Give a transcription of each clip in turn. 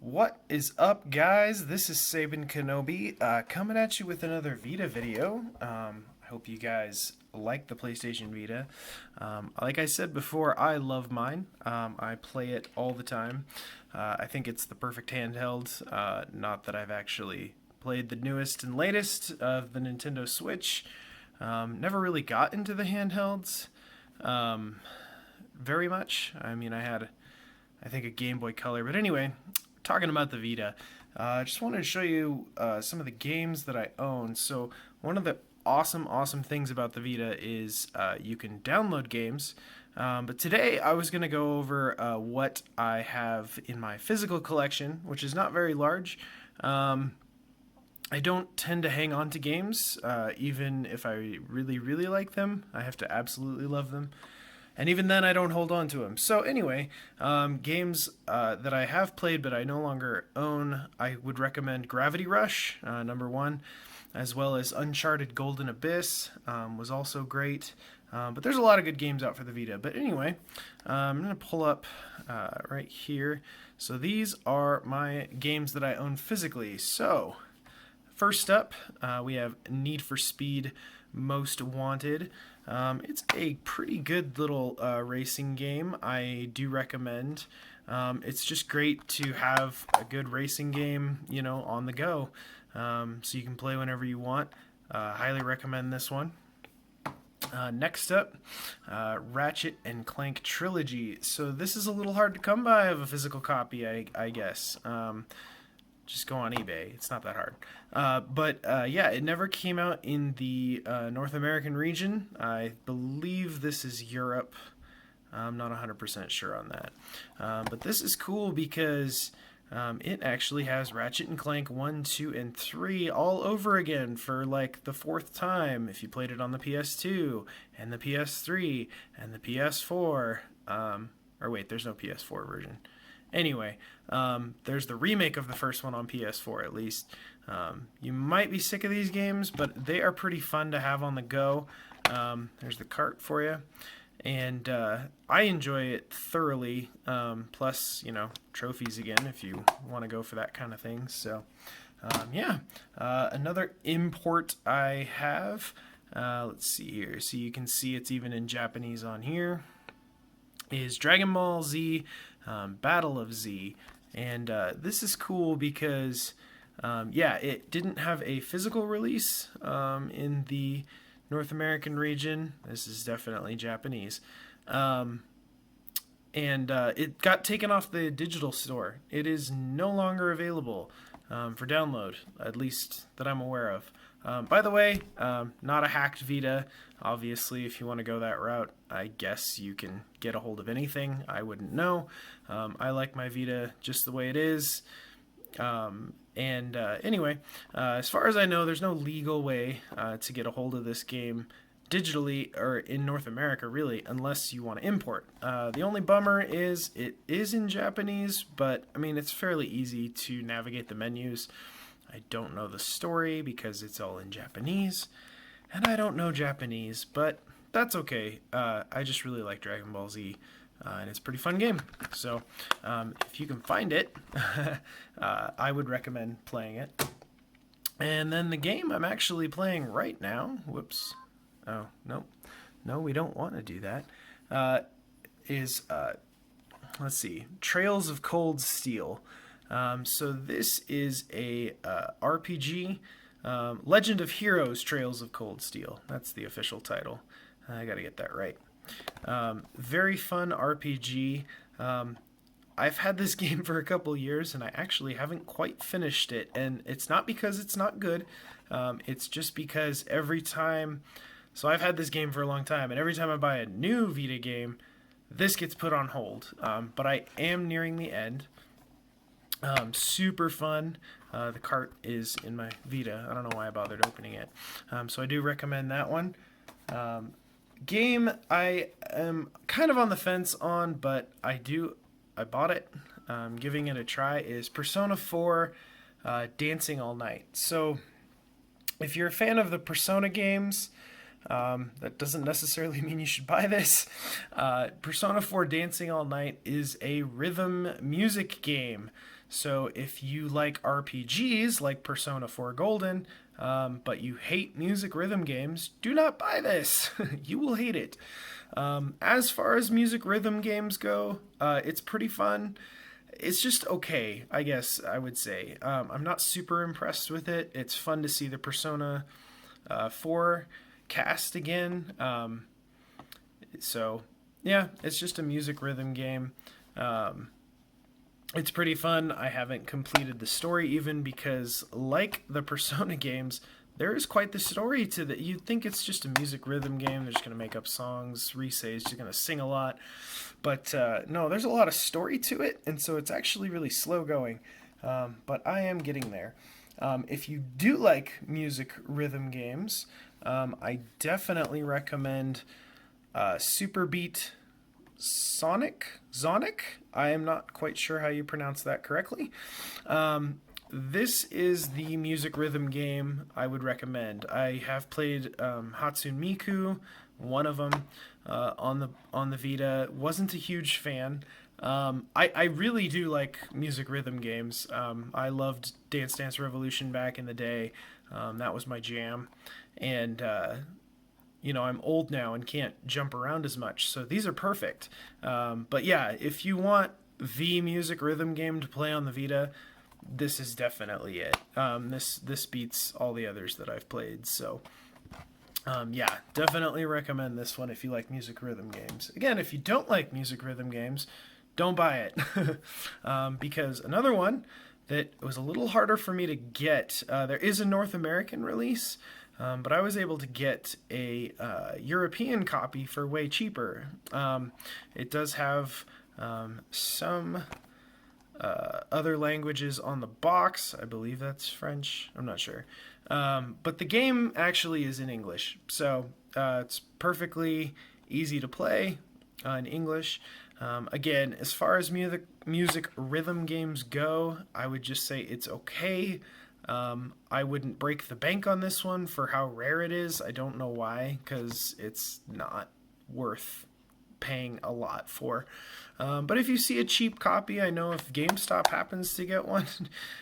What is up, guys? This is Sabin Kenobi coming at you with another Vita video. I hope you guys like the PlayStation Vita. Like I said before, I love mine. I play it all the time. I think it's the perfect handheld. Not that I've actually played the newest and latest of the Nintendo Switch. Never really got into the handhelds very much. I mean, I think, a Game Boy Color. But anyway, talking about the Vita, I just wanted to show you some of the games that I own. So one of the awesome things about the Vita is you can download games. But today I was going to go over what I have in my physical collection, which is not very large. I don't tend to hang on to games, even if I really like them. I have to absolutely love them. And even then, I don't hold on to them. So anyway, games that I have played but I no longer own, I would recommend Gravity Rush, number one, as well as Uncharted Golden Abyss was also great. But there's a lot of good games out for the Vita. But anyway, I'm going to pull up right here. So these are my games that I own physically. So first up, we have Need for Speed Most Wanted. It's a pretty good little racing game. I do recommend. It's just great to have a good racing game, on the go, so you can play whenever you want. Highly recommend this one. Next up, Ratchet and Clank Trilogy. So this is a little hard to come by of a physical copy, I guess. Just go on eBay. It's not that hard. But yeah, it never came out in the North American region. I believe this is Europe. I'm not 100% sure on that. But this is cool because it actually has Ratchet and Clank 1, 2, and 3 all over again for like the fourth time if you played it on the PS2 and the PS3 and the PS4. Or wait, there's no PS4 version. Anyway, there's the remake of the first one on PS4 at least. You might be sick of these games, but they are pretty fun to have on the go. There's the cart for you. And I enjoy it thoroughly. Plus, trophies again if you want to go for that kind of thing. So, yeah. Another import I have, let's see here. So you can see it's even in Japanese on here, is Dragon Ball Z Battle of Z. And this is cool because, yeah, it didn't have a physical release in the North American region. This is definitely Japanese. And it got taken off the digital store. It is no longer available for download, at least that I'm aware of. By the way, not a hacked Vita. Obviously, if you want to go that route, I guess you can get a hold of anything. I wouldn't know. I like my Vita just the way it is. Anyway, as far as I know, there's no legal way to get a hold of this game digitally or in North America, really, unless you want to import. The only bummer is it is in Japanese, but I mean, it's fairly easy to navigate the menus. I don't know the story because it's all in Japanese, and I don't know Japanese, but that's okay. I just really like Dragon Ball Z, and it's a pretty fun game. So if you can find it, I would recommend playing it. And then the game I'm actually playing right now, whoops, oh, no, we don't want to do that, is, let's see, Trails of Cold Steel. So this is a RPG, Legend of Heroes Trails of Cold Steel. That's the official title. I gotta get that right. Very fun RPG. I've had this game for a couple years and I actually haven't quite finished it. And it's not because it's not good. It's just because every time... So I've had this game for a long time, and every time I buy a new Vita game, this gets put on hold. But I am nearing the end. Super fun. The cart is in my Vita. I don't know why I bothered opening it. So I do recommend that one. Game I am kind of on the fence on, but I bought it. Giving it a try is Persona 4 Dancing All Night. So if you're a fan of the Persona games, That doesn't necessarily mean you should buy this. Persona 4 Dancing All Night is a rhythm music game. So if you like RPGs like Persona 4 Golden, but you hate music rhythm games, do not buy this. You will hate it. As far as music rhythm games go, it's pretty fun. It's just okay, I guess I would say. I'm not super impressed with it. It's fun to see the Persona 4 cast again. So, yeah, it's just a music rhythm game. It's pretty fun. I haven't completed the story even because, like the Persona games, there is quite the story to that. You'd think it's just a music rhythm game. They're just going to make up songs. Rise's just going to sing a lot. But no, there's a lot of story to it, and so it's actually really slow going. But I am getting there. If you do like music rhythm games, I definitely recommend Super Beat Zonic. I am not quite sure how you pronounce that correctly. This is the music rhythm game I would recommend. I have played Hatsune Miku, one of them, on the Vita. Wasn't a huge fan. I really do like music rhythm games. I loved Dance Dance Revolution back in the day. That was my jam. And I'm old now and can't jump around as much, so these are perfect. But yeah, if you want the music rhythm game to play on the Vita, this is definitely it. This beats all the others that I've played, so yeah, definitely recommend this one if you like music rhythm games. Again, if you don't like music rhythm games, don't buy it. Because another one that was a little harder for me to get, there is a North American release, but I was able to get a European copy for way cheaper. It does have some other languages on the box. I believe that's French. I'm not sure. But the game actually is in English, so it's perfectly easy to play in English. Again, as far as music rhythm games go, I would just say it's okay. I wouldn't break the bank on this one for how rare it is. I don't know why, because it's not worth paying a lot for. But if you see a cheap copy, I know if GameStop happens to get one,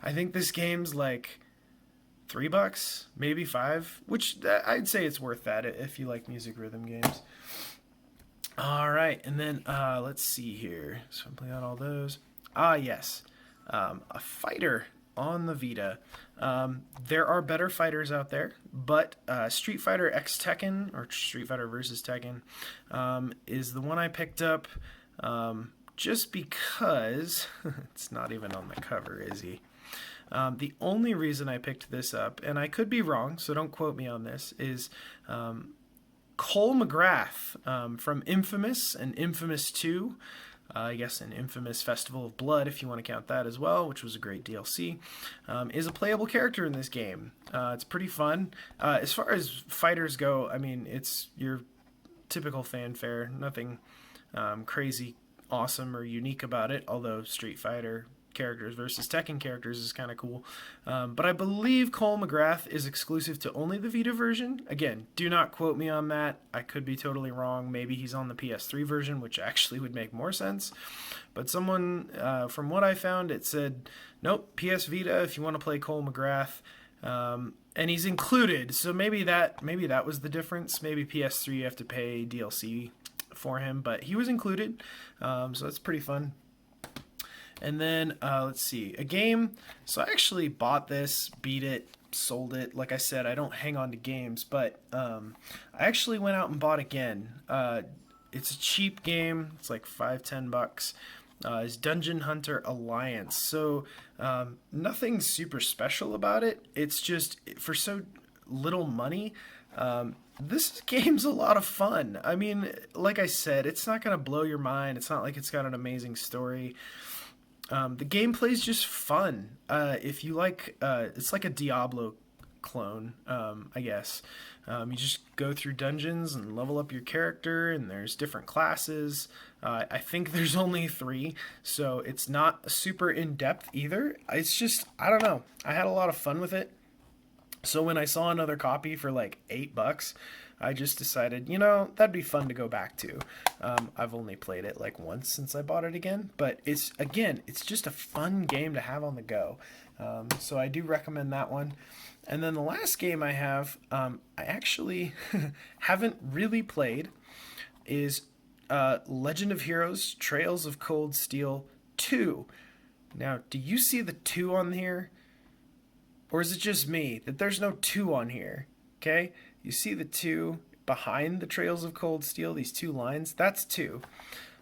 I think this game's like $3, maybe $5, which I'd say it's worth that if you like music rhythm games. All right, and then let's see here. So I'm playing on all those. Yes, a fighter on the Vita. There are better fighters out there, but Street Fighter X Tekken, or Street Fighter versus Tekken, is the one I picked up just because it's not even on the cover, is he? The only reason I picked this up, and I could be wrong, so don't quote me on this, is Cole McGrath from Infamous and Infamous 2. I guess an Infamous Festival of Blood, if you want to count that as well, which was a great DLC, is a playable character in this game. It's pretty fun. As far as fighters go, I mean, it's your typical fanfare. Nothing crazy, awesome, or unique about it, although Street Fighter characters versus Tekken characters is kind of cool. But I believe Cole McGrath is exclusive to only the Vita version. Again, do not quote me on that. I could be totally wrong. Maybe he's on the PS3 version, which actually would make more sense. But someone, from what I found, it said, nope, PS Vita if you want to play Cole McGrath. And he's included, so maybe that was the difference. Maybe PS3 you have to pay DLC for him, but he was included, so that's pretty fun. And then, let's see, a game. So I actually bought this, beat it, sold it. Like I said, I don't hang on to games, but I actually went out and bought again. It's a cheap game. It's like $5-10. It's Dungeon Hunter Alliance. So nothing super special about it. It's just, for so little money, this game's a lot of fun. I mean, like I said, it's not going to blow your mind. It's not like it's got an amazing story. The gameplay's just fun. If you like, it's like a Diablo clone, I guess. You just go through dungeons and level up your character, and there's different classes. I think there's only 3, so it's not super in-depth either. It's just, I don't know. I had a lot of fun with it. So when I saw another copy for like $8, I just decided, you know, that'd be fun to go back to. I've only played it like once since I bought it again, but it's just a fun game to have on the go. So I do recommend that one. And then the last game I have, I actually haven't really played, is Legend of Heroes Trails of Cold Steel 2. Now, do you see the 2 on here? Or is it just me that there's no 2 on here? Okay? You see the 2 behind the Trails of Cold Steel, these 2 lines? That's 2.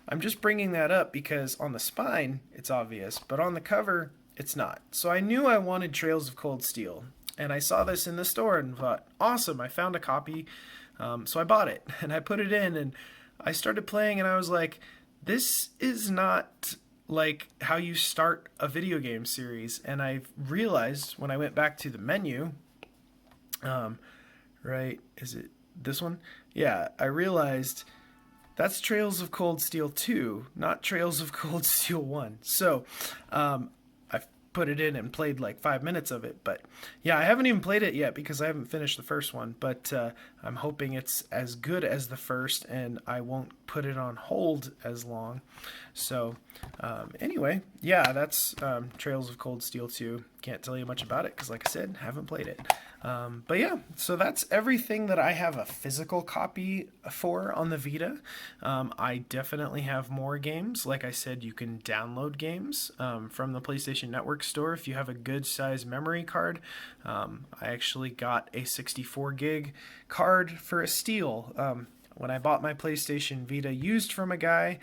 I'm just bringing that up because on the spine, it's obvious, but on the cover, it's not. So I knew I wanted Trails of Cold Steel, and I saw this in the store and thought, awesome, I found a copy. So I bought it, and I put it in, and I started playing, and I was like, this is not like how you start a video game series. And I realized when I went back to the menu, right, is it this one? Yeah, I realized that's Trails of Cold Steel 2, not Trails of Cold Steel 1. So I put it in and played like 5 minutes of it. But yeah, I haven't even played it yet because I haven't finished the first one. But I'm hoping it's as good as the first and I won't put it on hold as long. So anyway, yeah, that's Trails of Cold Steel 2. Can't tell you much about it because, like I said, haven't played it. But yeah, so that's everything that I have a physical copy for on the Vita. I definitely have more games. Like I said, you can download games from the PlayStation Network store if you have a good size memory card. I actually got a 64 gig card for a steal. When I bought my PlayStation Vita used from a guy,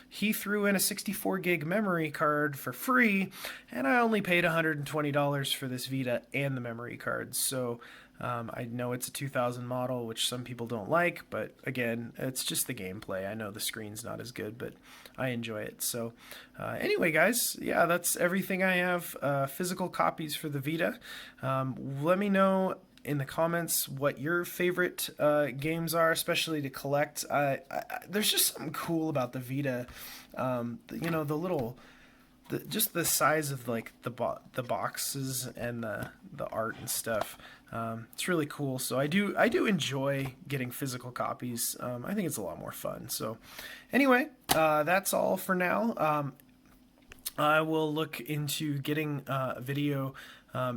he threw in a 64 gig memory card for free, and I only paid $120 for this Vita and the memory card. So I know it's a 2000 model, which some people don't like, but again, it's just the gameplay. I know the screen's not as good, but I enjoy it. So anyway, guys, yeah, that's everything I have. Physical copies for the Vita. Let me know in the comments what your favorite games are, especially to collect. There's just something cool about the Vita. You know, just the size of like the boxes and the art and stuff. It's really cool. So I do enjoy getting physical copies. I think it's a lot more fun. So anyway, that's all for now. I will look into getting a video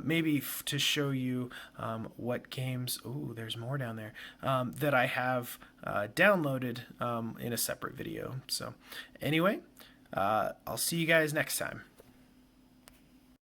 maybe to show you what games, ooh, there's more down there, that I have downloaded in a separate video. So anyway, I'll see you guys next time.